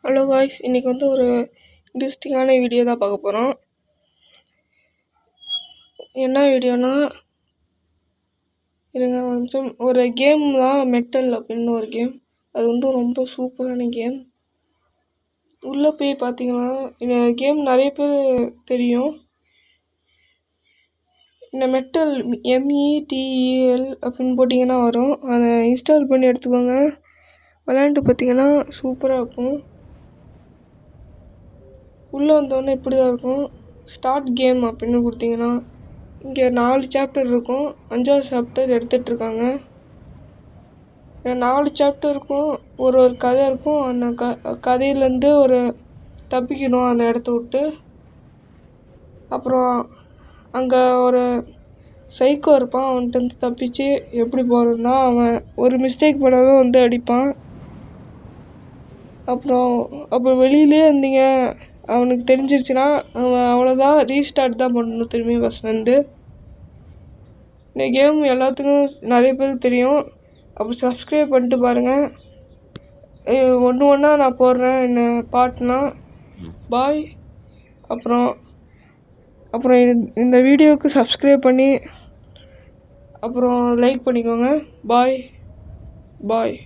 Hello guys, இன்றைக்கி வந்து ஒரு இன்ட்ரெஸ்டிங்கான வீடியோ தான் பார்க்க போகிறோம். என்ன வீடியோனா, இருங்க ஒரு நிமிஷம். ஒரு கேம் தான், மெட்டல் அப்படின்னு ஒரு கேம். அது வந்து ரொம்ப சூப்பரான கேம். உள்ளே போய் பார்த்தீங்கன்னா இந்த கேம் நிறைய பேர் தெரியும். இந்த மெட்டல் METEL அப்படின்னு போட்டிங்கன்னா வரும். அதை இன்ஸ்டால் பண்ணி எடுத்துக்கோங்க. விளையாண்டு பார்த்தீங்கன்னா சூப்பராக இருக்கும். உள்ளே வந்தோடனே இப்படி தான் இருக்கும். ஸ்டார்ட் கேம் அப்படின்னு கொடுத்தீங்கன்னா இங்கே 4 சாப்டர் இருக்கும். 5வது சாப்டர் எடுத்துகிட்ருக்காங்க. 4 சாப்டருக்கும் ஒரு கதை இருக்கும். அந்த கதையிலேருந்து ஒரு தப்பிக்கணும் அந்த இடத்த விட்டு. அப்புறம் அங்கே ஒரு சைக்கோ இருப்பான். அவன்கிட்ட தப்பிச்சு எப்படி போகிறதுனா, அவன் ஒரு மிஸ்டேக் பண்ணாலும் வந்து அடிப்பான். அப்புறம் வெளியிலே இருந்தீங்க அவனுக்கு தெரிஞ்சிருச்சுன்னா அவன் அவ்வளோதான், ரீஸ்டார்ட் தான் பண்ணணும் திரும்பி ஃபஸ்ட்லேருந்து. இந்த கேம் எல்லாத்துக்கும் நிறைய பேருக்கு தெரியும். அப்போ சப்ஸ்கிரைப் பண்ணிட்டு பாருங்கள். ஒன்று ஒன்றா நான் போடுறேன் என்ன பாட்டுனா. பாய். அப்புறம் இந்த வீடியோவுக்கு சப்ஸ்கிரைப் பண்ணி அப்புறம் லைக் பண்ணிக்கோங்க. பாய்.